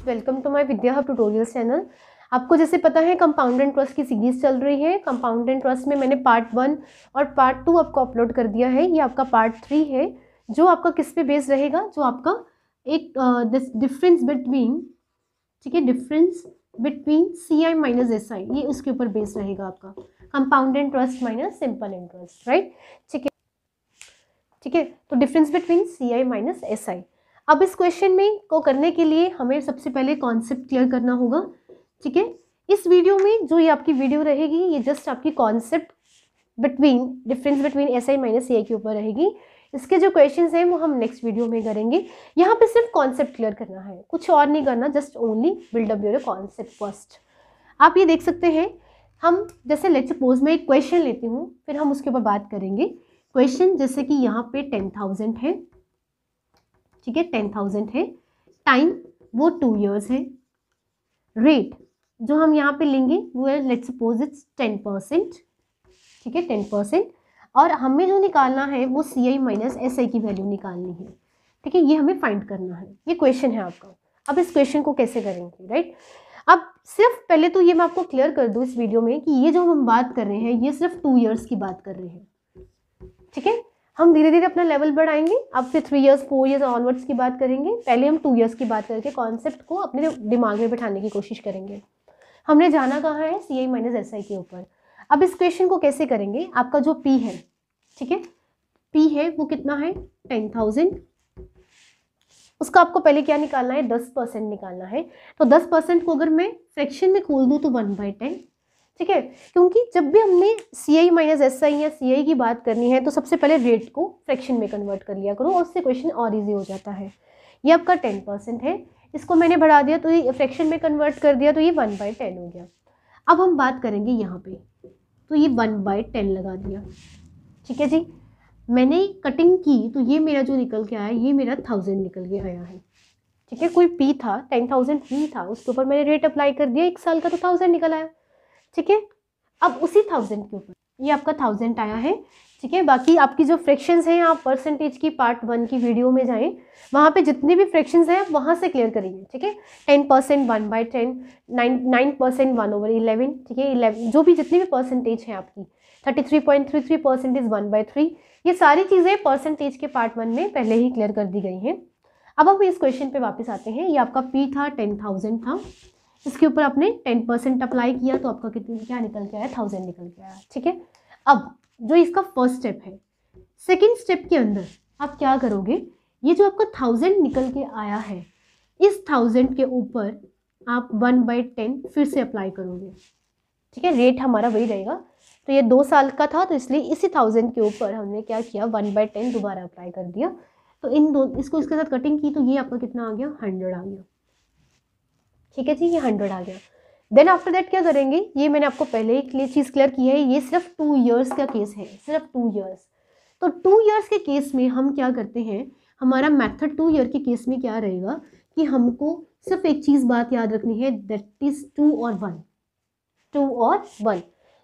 Welcome to my Vidya hub tutorials channel. आपको जैसे पता है कंपाउंड इंटरेस्ट की सीरीज चल रही है। कंपाउंड इंटरेस्ट में मैंने पार्ट 1 और पार्ट 2 आपको अपलोड कर दिया है। ये आपका पार्ट 3 है जो आपका किस पे बेस्ड रहेगा, जो आपका एक डिफरेंस बिटवीन, ठीक है, difference between CI minus SI, ये उसके ऊपर बेस्ड रहेगा आपका compound interest minus simple interest, right. ठीक है, तो difference between CI minus SI। अब इस क्वेश्चन में को करने के लिए हमें सबसे पहले कॉन्सेप्ट क्लियर करना होगा। ठीक है, इस वीडियो में जो ये आपकी वीडियो रहेगी ये जस्ट आपकी concept between difference between SI minus CI के ऊपर रहेगी। इसके जो क्वेश्चंस हैं वो हम नेक्स्ट वीडियो में करेंगे। यहाँ पे सिर्फ कॉन्सेप्ट क्लियर करना है, कुछ और नहीं करना, just only build up your concept first. आप ये देख सकते हैं, हम जैसे लेट्स सपोज मैं एक क्वेश्चन लेती हूँ, फिर हम उसके ऊपर बात करेंगे। क्वेश्चन जैसे कि यहाँ पे 10,000 है, ठीक है, 10,000 है, टाइम वो 2 years है, रेट जो हम यहाँ पे लेंगे वो है लेट्स सपोज इट्स 10%, ठीक है, 10%, और हमें जो निकालना है वो CI माइनस SI की वैल्यू निकालनी है। ठीक है, ये हमें फाइंड करना है, ये क्वेश्चन है आपका। अब इस क्वेश्चन को कैसे करेंगे, राइट। अब सिर्फ पहले तो ये मैं आपको क्लियर कर दूँ इस वीडियो में कि ये जो हम बात कर रहे हैं ये सिर्फ 2 years की बात कर रहे हैं। ठीक है, हम धीरे धीरे अपना लेवल बढ़ाएंगे, अब फिर 3 years 4 years ऑनवर्ड्स की बात करेंगे। पहले हम 2 years की बात करके कॉन्सेप्ट को अपने दिमाग में बिठाने की कोशिश करेंगे। हमने जाना कहाँ है, CI माइनस SI के ऊपर। अब इस क्वेश्चन को कैसे करेंगे, आपका जो P है, ठीक है, P है वो कितना है 10,000, उसका आपको पहले क्या निकालना है 10% निकालना है। तो 10% को अगर मैं फ्रैक्शन में खोल दूँ तो 1/10, ठीक है, क्योंकि जब भी हमने CI माइनस SI या CI की बात करनी है तो सबसे पहले रेट को फ्रैक्शन में कन्वर्ट कर लिया करो और उससे क्वेश्चन और इजी हो जाता है। ये आपका 10% है, इसको मैंने बढ़ा दिया तो ये फ्रैक्शन में कन्वर्ट कर दिया तो ये 1/10 हो गया। अब हम बात करेंगे यहाँ पे, तो ये 1/10 लगा दिया, ठीक है जी। मैंने कटिंग की तो ये मेरा जो निकल के आया ये मेरा 1000 निकल के आया है, ठीक है। कोई P था 10,000 P था, उसके ऊपर मैंने रेट अप्लाई कर दिया, 1 साल का तो 1000 निकल आया, ठीक है। अब उसी 1000 के ऊपर ये आपका 1000 आया है, ठीक है। बाकी आपकी जो फ्रैक्शंस हैं आप परसेंटेज की पार्ट 1 की वीडियो में जाएं, वहाँ पे जितने भी फ्रैक्शंस हैं आप वहाँ से क्लियर करेंगे, ठीक है। 10% 1/10, 9% 1/11, ठीक है, 11 जो भी जितनी भी परसेंटेज है आपकी, 33.33% 1/3, ये सारी चीज़ें परसेंटेज के पार्ट 1 में पहले ही क्लियर कर दी गई हैं। अब हम इस क्वेश्चन पे वापस आते हैं। ये आपका P था 10,000 था, इसके ऊपर आपने 10% अप्लाई किया तो आपका कितना क्या निकल के आया 1000 निकल के आया, ठीक है। अब जो इसका फर्स्ट स्टेप है, सेकंड स्टेप के अंदर आप क्या करोगे, ये जो आपका 1000 निकल के आया है इस 1000 के ऊपर आप 1/10 फिर से अप्लाई करोगे, ठीक है। रेट हमारा वही रहेगा, तो ये 2 साल का था तो इसलिए इसी 1000 के ऊपर हमने क्या किया 1/10 दोबारा अप्लाई कर दिया। तो इन दो इसको इसके साथ कटिंग की तो ये आपका कितना आ गया 100 आ गया, ठीक है जी, ये 100 आ गया। देन आफ्टर दैट क्या करेंगे, ये मैंने आपको पहले ही चीज़ क्लियर की है, ये सिर्फ 2 years का केस है, सिर्फ 2 years। तो 2 years के केस में हम क्या करते हैं, हमारा मेथड 2 year के केस में क्या रहेगा कि हमको सिर्फ एक चीज़ बात याद रखनी है, दैट इज 2 और 1, 2 और 1।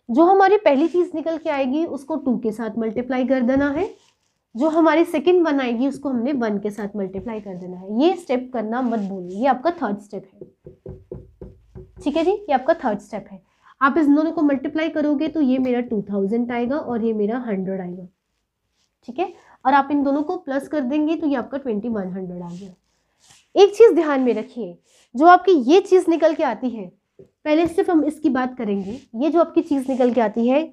जो हमारी पहली चीज़ निकल के आएगी उसको 2 के साथ मल्टीप्लाई कर देना है, जो हमारी सेकंड 1 आएगी उसको हमने 1 के साथ मल्टीप्लाई कर देना है। ये स्टेप करना मत भूलिए, ये आपका थर्ड स्टेप है, ठीक है जी, ये आपका थर्ड स्टेप है। आप इस दोनों को मल्टीप्लाई करोगे तो ये मेरा 2000 आएगा और ये मेरा 100 आएगा, ठीक है। और आप इन दोनों को प्लस कर देंगे तो ये आपका 2100 आ गया। एक चीज़ ध्यान में रखिए, जो आपकी ये चीज़ निकल के आती है, पहले सिर्फ हम इसकी बात करेंगे, ये जो आपकी चीज़ निकल के आती है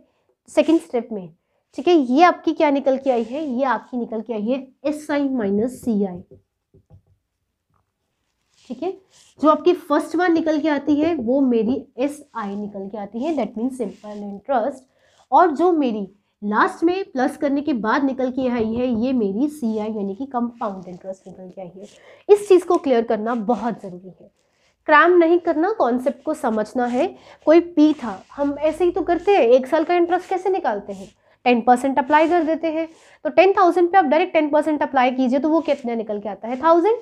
सेकेंड स्टेप में, ठीक है, ये आपकी क्या निकल के आई है, ये आपकी निकल के आई है SI माइनस CI, ठीक है। जो आपकी फर्स्ट 1 निकल के आती है वो मेरी SI निकल के आती है, दैट मीन्स सिंपल इंटरेस्ट। और जो मेरी लास्ट में प्लस करने के बाद निकल के आई है ये मेरी CI यानी कि कंपाउंड इंटरेस्ट निकल के आई है। इस चीज़ को क्लियर करना बहुत ज़रूरी है, क्रैम नहीं करना, कॉन्सेप्ट को समझना है। कोई P था, हम ऐसे ही तो करते हैं, 1 साल का इंटरेस्ट कैसे निकालते हैं, 10% अप्लाई कर देते हैं। तो 10,000 पे आप डायरेक्ट 10% अप्लाई कीजिए तो वो कितना निकल के आता है 1000,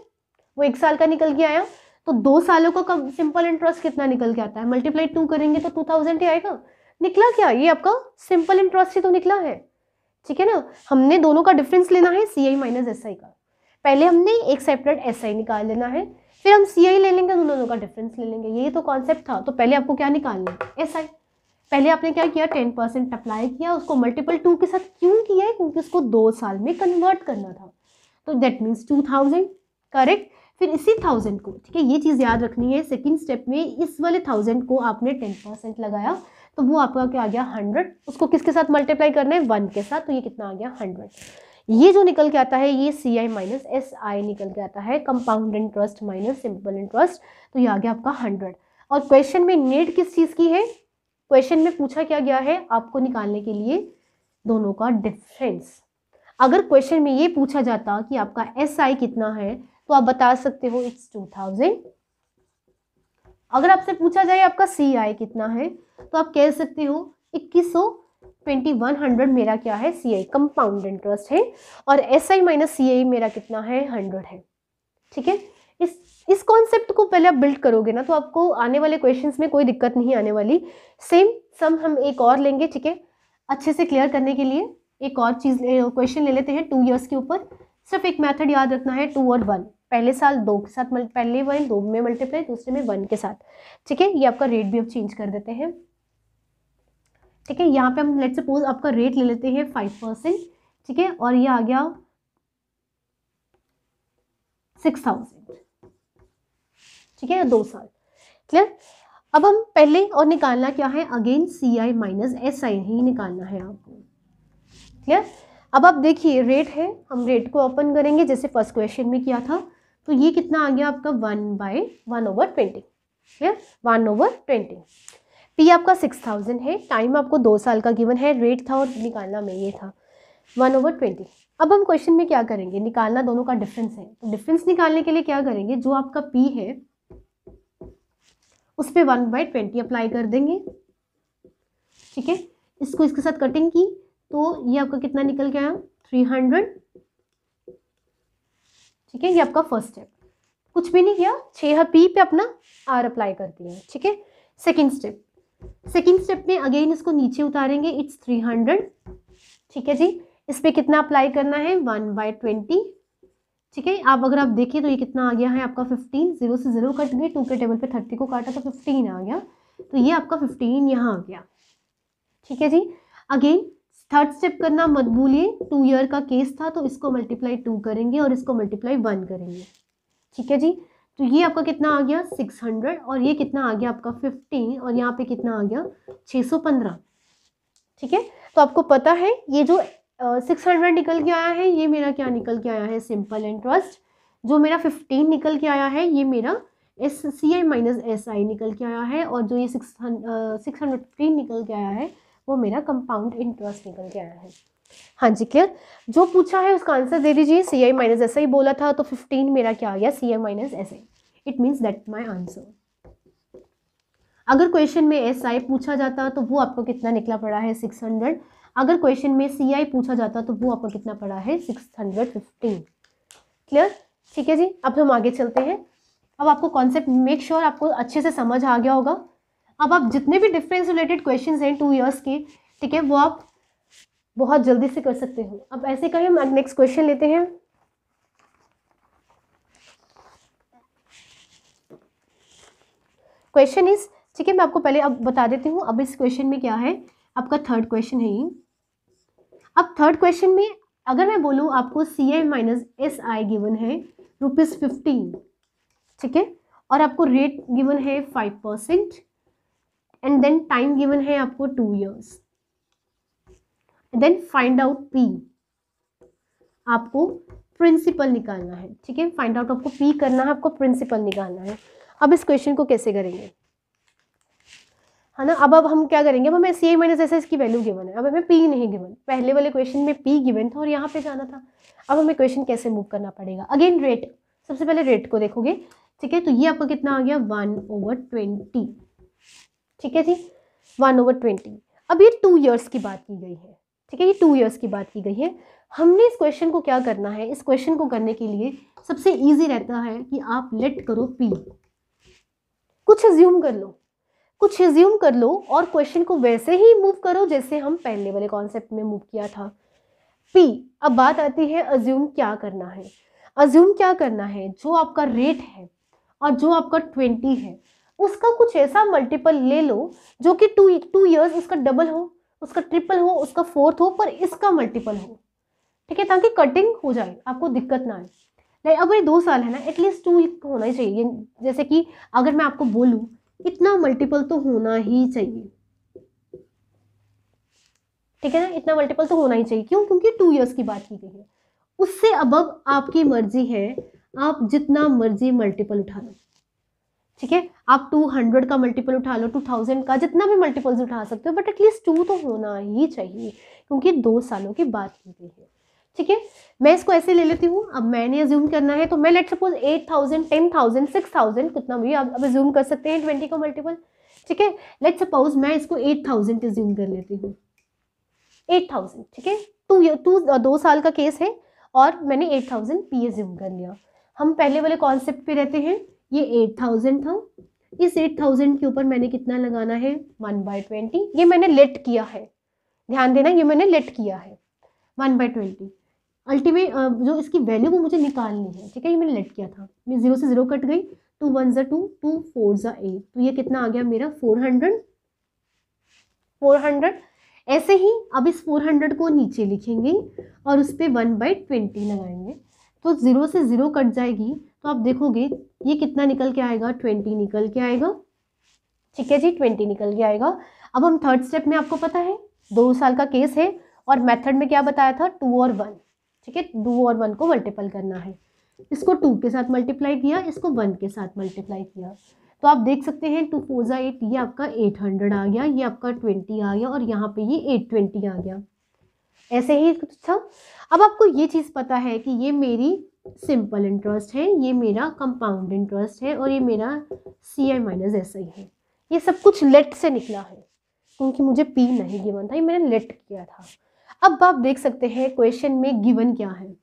वो 1 साल का निकल के आया। तो 2 सालों का सिंपल इंटरेस्ट कितना निकल के आता है, मल्टीप्लाई 2 करेंगे तो 2000 ही आएगा। निकला क्या, ये आपका सिंपल इंटरेस्ट ही तो निकला है, ठीक है ना। हमने दोनों का डिफरेंस लेना है CI माइनस SI का, पहले हमने एक सेपरेट SI निकाल लेना है, फिर हम CI ले लेंगे, दोनों का डिफरेंस ले लेंगे, यही तो कॉन्सेप्ट था। तो पहले आपको क्या निकालना है, SI। पहले आपने क्या किया, 10% अप्लाई किया, उसको मल्टीपल 2 के साथ क्यों किया है, क्योंकि उसको 2 साल में कन्वर्ट करना था, तो दैट मीन्स 2000, करेक्ट। फिर इसी 1000 को, ठीक है, ये चीज़ याद रखनी है, सेकंड स्टेप में इस वाले 1000 को आपने 10% लगाया, तो वो आपका क्या आ गया 100, उसको किसके साथ मल्टीप्लाई करना है, 1 के साथ, तो ये कितना आ गया 100। ये जो निकल के आता है ये CI माइनस SI निकल के आता है, compound interest minus simple interest, तो ये आ गया आपका 100। और क्वेश्चन में नीड किस चीज़ की है, क्वेश्चन में पूछा क्या गया है आपको निकालने के लिए दोनों का डिफरेंस। अगर क्वेश्चन में ये पूछा जाता कि आपका SI कितना है, तो आप बता सकते हो इट्स 2000। अगर आपसे पूछा जाए आपका CI कितना है, तो आप कह सकते हो 2100 मेरा क्या है, CI कंपाउंड इंटरेस्ट है, और SI माइनस CI मेरा कितना है, 100 है। ठीक है, इस कॉन्सेप्ट को पहले आप बिल्ड करोगे ना, तो आपको आने वाले क्वेश्चंस में कोई दिक्कत नहीं आने वाली। सेम सम हम एक और लेंगे, ठीक है, अच्छे से क्लियर करने के लिए एक और चीज़ क्वेश्चन ले लेते हैं 2 इयर्स के ऊपर। सिर्फ एक मेथड याद रखना है, 2 और 1, पहले साल 2 के साथ पहले 1 2 में मल्टीप्लाई, दूसरे में 1 के साथ। ठीक है, ये आपका रेट भी अब चेंज कर देते हैं। ठीक है, यहाँ पे हम लेट्स सपोज आपका रेट ले लेते हैं 5%, ठीक है, और ये आ गया 6000, ठीक है, 2 साल, क्लियर। अब हम पहले और निकालना क्या है, अगेन CI माइनस SI ही निकालना है आपको, क्लियर। अब आप देखिए रेट है, हम रेट को ओपन करेंगे जैसे फर्स्ट क्वेश्चन में किया था, तो ये कितना आ गया आपका 1/1/20, क्लियर, 1/20। P आपका 6000 है, टाइम आपको 2 साल का गिवन है, रेट था और निकालना में ये था 1/20। अब हम क्वेश्चन में क्या करेंगे, निकालना दोनों का डिफरेंस है, तो डिफरेंस निकालने के लिए क्या करेंगे, जो आपका P है उस पर 1/20 अप्लाई कर देंगे। ठीक है, इसको इसके साथ कटिंग की, तो ये आपका कितना निकल के आया 300। ठीक है, ये आपका फर्स्ट स्टेप, कुछ भी नहीं किया, 6 P पे अपना R अप्लाई कर दिया। ठीक है, सेकेंड स्टेप में अगेन इसको नीचे उतारेंगे, इट्स 300। ठीक है जी, इस पे कितना अप्लाई करना है 1/20। ठीक है, आप अगर आप देखें तो ये कितना आ गया है आपका 15, 0 से 0 कट गए, 2 के टेबल पे 30 को काटा तो 15 आ गया, तो ये आपका 15 यहाँ आ गया। ठीक है जी, अगेन थर्ड स्टेप करना मत भूलिए, 2 ईयर का केस था, तो इसको मल्टीप्लाई 2 करेंगे और इसको मल्टीप्लाई 1 करेंगे। ठीक है जी, तो ये आपका कितना आ गया 600, और ये कितना आ गया आपका 15, और यहाँ पे कितना आ गया 615। ठीक है, तो आपको पता है ये जो 600 निकल के आया है, ये मेरा क्या निकल के आया है, सिंपल इंटरेस्ट। जो मेरा 15 निकल के आया है, ये मेरा CI माइनस SI निकल के आया है, और जो ये 615 निकल के आया है, वो मेरा कंपाउंड इंटरेस्ट निकल के आया है। हाँ जी, क्लियर। जो पूछा है उसका आंसर दे दीजिए, CI माइनस SI बोला था, तो 15 मेरा क्या आ गया, CI minus SI, it means that my answer. अगर क्वेश्चन में SI पूछा जाता तो वो आपको कितना निकला पड़ा है 600, अगर क्वेश्चन में CI पूछा जाता तो वो आपको कितना पड़ा है 615। क्लियर, ठीक है जी। अब हम आगे चलते हैं। अब आपको कॉन्सेप्ट मेक श्योर आपको अच्छे से समझ आ गया होगा। अब आप जितने भी डिफरेंस रिलेटेड क्वेश्चंस हैं 2 इयर्स के, ठीक है, वो आप बहुत जल्दी से कर सकते हो। अब ऐसे करें, हम नेक्स्ट क्वेश्चन लेते हैं। क्वेश्चन इज, ठीक है, मैं आपको पहले अब बता देती हूँ। अब इस क्वेश्चन में क्या है, आपका थर्ड क्वेश्चन है ये। अब थर्ड क्वेश्चन में अगर मैं बोलूँ आपको CI माइनस SI गिवन है ₹15, ठीक है, और आपको रेट गिवन है 5%, एंड देन टाइम गिवन है आपको 2 years, then find out P, आपको प्रिंसिपल निकालना है। ठीक है, फाइंड आउट आपको P करना है, आपको प्रिंसिपल निकालना है। अब इस क्वेश्चन को कैसे करेंगे, है ना। अब हम क्या करेंगे, अब हमें CI माइनस SI की वैल्यू गिवन है, अब हमें P नहीं गिवन। पहले वाले क्वेश्चन में P गिवन था और यहाँ पे जाना था। अब हमें क्वेश्चन कैसे मूव करना पड़ेगा, अगेन रेट, सबसे पहले रेट को देखोगे। ठीक है, तो ये आपका कितना आ गया 1/20। ठीक है जी, 1/20। अब ये 2 इयर्स की बात की गई है। ठीक है, ये 2 इयर्स की बात की गई है। हमने इस क्वेश्चन को क्या करना है, इस क्वेश्चन को करने के लिए सबसे ईजी रहता है कि आप लेट करो P, कुछ अज्यूम कर लो और क्वेश्चन को वैसे ही मूव करो जैसे हम पहले वाले कॉन्सेप्ट में मूव किया था। P, अब बात आती है अज्यूम क्या करना है। अज्यूम क्या करना है, जो आपका रेट है और जो आपका 20 है उसका कुछ ऐसा मल्टीपल ले लो जो कि 2 ईयर्स उसका डबल हो, उसका ट्रिपल हो, उसका फोर्थ हो, पर इसका मल्टीपल हो, ठीक है, ताकि कटिंग हो जाए, आपको दिक्कत ना आए। लाइक अगर 2 साल है ना, एटलीस्ट 2 होना ही चाहिए। जैसे कि अगर मैं आपको बोलूं इतना मल्टीपल तो होना ही चाहिए, ठीक है ना, इतना मल्टीपल तो होना ही चाहिए। क्यों? क्योंकि 2 ईयर्स की बात की गई है। उससे अबव आपकी मर्जी है, आप जितना मर्जी मल्टीपल उठा लो, ठीक है, आप 200 का मल्टीपल उठा लो, 2000 का, जितना भी मल्टीपल्स उठा सकते हो, बट एटलीस्ट 2 तो होना ही चाहिए, क्योंकि 2 सालों की बात की गई है, ठीक है। मैं इसको ऐसे ले लेती हूँ। अब मैंने अज्यूम करना है, तो मैं लेट सपोज 8000, 10,000, 6000, कितना भी आप अब अज्यूम कर सकते हैं 20 का मल्टीपल, ठीक है। लेट सपोज मैं इसको 8000 अज्यूम कर लेती हूँ, 8000, ठीक है। 2 साल का केस है और मैंने 8000 पी अज्यूम कर लिया। हम पहले वाले कॉन्सेप्ट पे रहते हैं, ये 8000 था, इस 8000 के ऊपर मैंने कितना लगाना है, 1/20, ये मैंने लेट किया है, ध्यान देना, ये मैंने लेट किया है 1/20। अल्टीमेट जो इसकी वैल्यू वो मुझे निकालनी है, ठीक है, ये मैंने लेट किया था, मैं 0 से 0 कट गई, 2 1 ज़ा 2, 2 4 ज़ा 8, तो ये कितना आ गया मेरा 400। ऐसे ही अब इस 400 को नीचे लिखेंगे और उस पर 1/20 लगाएंगे, तो 0 से 0 कट जाएगी, तो आप देखोगे ये कितना निकल के आएगा, 20 निकल के आएगा, ठीक है जी, 20 निकल के आएगा। अब हम थर्ड स्टेप में, आपको पता है 2 साल का केस है और मेथड में क्या बताया था, 2 और 1, ठीक है, 2 और 1 को मल्टीपल करना है, इसको 2 के साथ मल्टीप्लाई किया, इसको 1 के साथ मल्टीप्लाई किया, तो आप देख सकते हैं 2 4 ज़ा 8, ये आपका 800 आ गया, ये आपका 20 आ गया और यहाँ पे ये 820 आ गया, ऐसे ही कुछ था। अब आपको ये चीज़ पता है कि ये मेरी सिंपल इंटरेस्ट है, ये मेरा कंपाउंड इंटरेस्ट है और ये मेरा CI माइनस SI है। ये सब कुछ लेट से निकला है, क्योंकि मुझे P नहीं गिवन था, ये मैंने लेट किया था। अब आप देख सकते हैं क्वेश्चन में गिवन क्या है,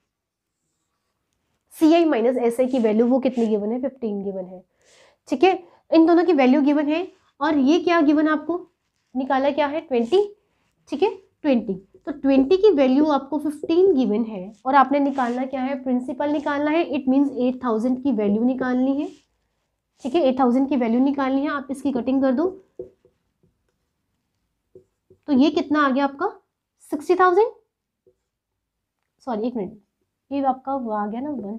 CI माइनस SI की वैल्यू वो कितनी गिवन है, 15 गिवन है, ठीक है, इन दोनों की वैल्यू गिवन है और ये क्या गिवन आपको निकाला क्या है, 20, ठीक है, 20, तो 20 की वैल्यू आपको 15 गिवन है और आपने निकालना क्या है, प्रिंसिपल निकालना है, इट मीन्स 8000 की वैल्यू निकालनी है, ठीक है, 8000 की वैल्यू निकालनी है। आप इसकी कटिंग कर दो, तो ये कितना आ गया आपका 60,000, सॉरी 1 मिनट, ये आपका वो आ गया ना 1,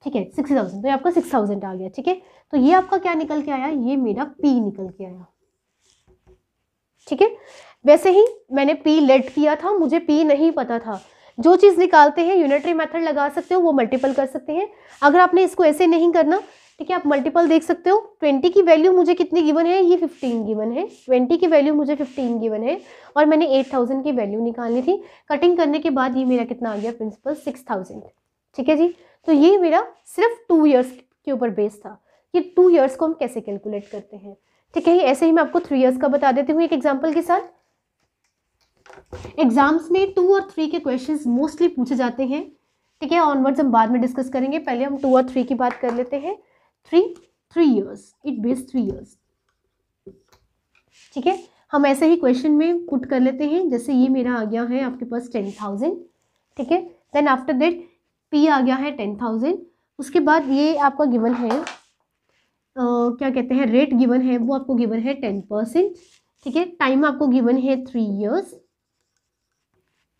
ठीक है, 60,000, तो ये आपका 6000 आ गया, ठीक है, तो ये आपका क्या निकल के आया, ये मेरा P निकल के आया, ठीक है। वैसे ही मैंने P लेट किया था, मुझे P नहीं पता था, जो चीज़ निकालते हैं यूनिटरी मेथड लगा सकते हो, वो मल्टीपल कर सकते हैं। अगर आपने इसको ऐसे नहीं करना, ठीक है, आप मल्टीपल देख सकते हो, 20 की वैल्यू मुझे कितनी गिवन है, ये 15 गिवन है, 20 की वैल्यू मुझे 15 गिवन है और मैंने 8000 की वैल्यू निकालनी थी। कटिंग करने के बाद ये मेरा कितना आ गया प्रिंसिपल, 6000, ठीक है जी। तो ये मेरा सिर्फ 2 ईयर्स के ऊपर बेस था, ये 2 ईयर्स को हम कैसे कैलकुलेट करते हैं, ठीक है। ऐसे ही मैं आपको 3 ईयर्स का बता देती हूँ एक एग्जाम्पल के साथ। एग्जाम्स में 2 और 3 के क्वेश्चंस मोस्टली पूछे जाते हैं, ठीक है, ऑनवर्ड्स हम बाद में डिस्कस करेंगे, पहले हम 2 और 3 की बात कर लेते हैं। 3 ईयर्स, इट बेस 3 ईयर्स, ठीक है। हम ऐसे ही क्वेश्चन में पुट कर लेते हैं, जैसे ये मेरा आ गया है आपके पास 10,000, ठीक है, देन आफ्टर दैट P आ गया है 10,000, उसके बाद ये आपका गिवन है क्या कहते हैं, रेट गिवन है, वो आपको गिवन है 10%, ठीक है, टाइम आपको गिवन है 3 ईयर्स,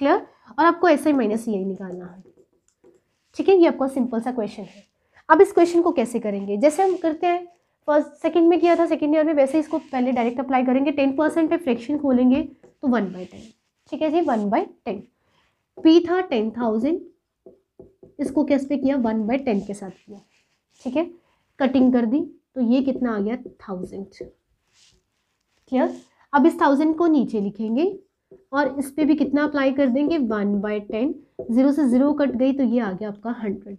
क्लियर, और आपको SI माइनस CI निकालना है, ठीक है। ये आपका सिंपल सा क्वेश्चन है। अब इस क्वेश्चन को कैसे करेंगे, जैसे हम करते हैं फर्स्ट सेकंड में किया था, सेकंड ईयर में, वैसे इसको पहले डायरेक्ट अप्लाई करेंगे। 10% है, फ्रैक्शन खोलेंगे तो 1/10, ठीक है जी, 1/10। P था 10,000, इसको कैसे किया, 1/10 के साथ किया, ठीक है, कटिंग कर दी, तो ये कितना आ गया 1000, क्लियर। अब इस 1000 को नीचे लिखेंगे और इस पे भी कितना अप्लाई कर देंगे, 1/10, 0 से 0 कट गई, तो ये आ गया आपका 100,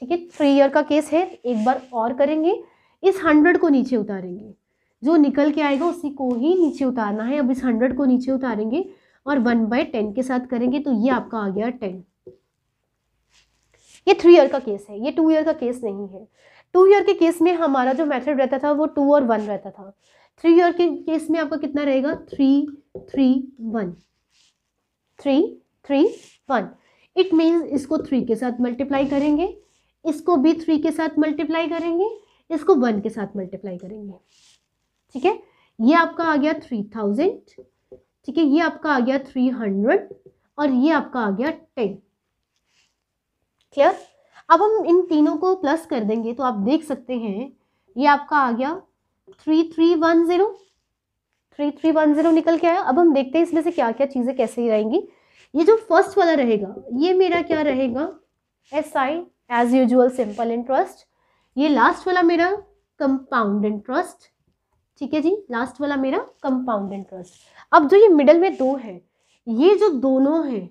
ठीक है। 3 ईयर का केस है, एक बार और करेंगे, इस 100 को नीचे उतारेंगे, जो निकल के आएगा उसी को ही नीचे उतारना है। अब इस 100 को नीचे उतारेंगे और 1/10 के साथ करेंगे, तो ये आपका आ गया 10। ये 3 ईयर का केस है, ये 2 ईयर का केस नहीं है। 2 ईयर के केस में हमारा जो मेथड रहता था वो 2 और 1 रहता था। 3 ईयर के केस में आपका कितना रहेगा, 3 3 1, 3 3 1, इट मीन्स इसको 3 के साथ मल्टीप्लाई करेंगे, इसको भी 3 के साथ मल्टीप्लाई करेंगे, इसको 1 के साथ मल्टीप्लाई करेंगे। ठीक है, ये आपका आ गया 3000, ठीक है, ये आपका आ गया 300 और ये आपका आ गया 10। क्लियर? अब हम इन तीनों को प्लस कर देंगे तो आप देख सकते हैं ये आपका आ गया 3310 निकल के आया। अब हम देखते हैं इसमें से क्या क्या चीज़ें कैसे ही रहेंगी। ये जो फर्स्ट वाला रहेगा ये मेरा क्या रहेगा, SI as usual simple interest. ये लास्ट वाला मेरा कंपाउंड इंटरेस्ट। ठीक है जी, लास्ट वाला मेरा कंपाउंड इंटरेस्ट। अब जो ये मिडल में दो है, ये जो दोनों हैं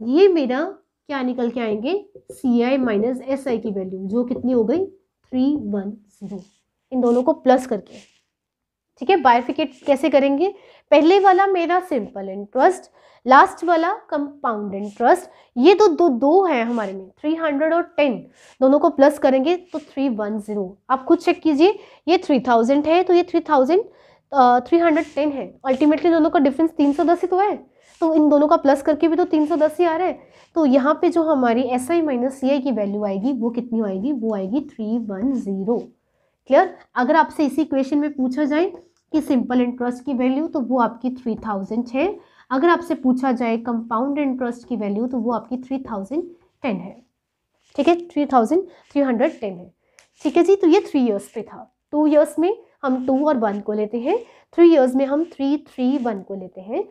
ये मेरा क्या निकल के आएंगे, CI माइनस SI की वैल्यू जो कितनी हो गई 310, इन दोनों को प्लस करके। ठीक है, बाइफिकेट कैसे करेंगे, पहले वाला मेरा सिंपल इंटरेस्ट, लास्ट वाला कंपाउंड इंटरेस्ट। ये तो दो है हमारे में 300 और 10, दोनों को प्लस करेंगे तो 310। आप खुद चेक कीजिए, ये 3000 है तो ये 310 है। अल्टीमेटली दोनों का डिफरेंस 310 ही तो है, तो इन दोनों का प्लस करके भी तो 310 ही आ रहा है। तो यहाँ पे जो हमारी SI माइनस CI की वैल्यू आएगी वो कितनी आएगी, वो आएगी 310। क्लियर? अगर आपसे इसी इक्वेशन में पूछा जाए कि सिंपल इंटरेस्ट की वैल्यू तो वो आपकी 3000 है। अगर आपसे पूछा जाए कंपाउंड इंटरेस्ट की वैल्यू तो वो आपकी 3010 है। ठीक है, 3310 है। ठीक है जी, तो ये 3 इयर्स पे था। 2 इयर्स में हम 2 और 1 को लेते हैं, 3 इयर्स में हम 3, 3, 1 को लेते हैं।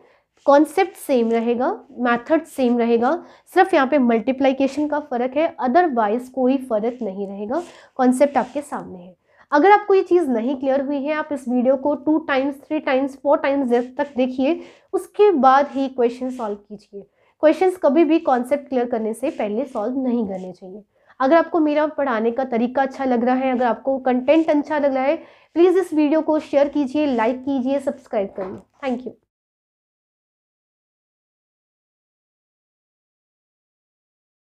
कॉन्सेप्ट सेम रहेगा, मेथड सेम रहेगा, सिर्फ यहाँ पे मल्टीप्लिकेशन का फ़र्क है, अदरवाइज कोई फ़र्क नहीं रहेगा। कॉन्सेप्ट आपके सामने है। अगर आपको ये चीज़ नहीं क्लियर हुई है, आप इस वीडियो को 2 टाइम्स 3 टाइम्स 4 टाइम्स तक देखिए, उसके बाद ही क्वेश्चन सॉल्व कीजिए। क्वेश्चंस कभी भी कॉन्सेप्ट क्लियर करने से पहले सॉल्व नहीं करने चाहिए। अगर आपको मेरा पढ़ाने का तरीका अच्छा लग रहा है, अगर आपको कंटेंट अच्छा लग रहा है, प्लीज़ इस वीडियो को शेयर कीजिए, लाइक कीजिए, सब्सक्राइब करिए। Thank you.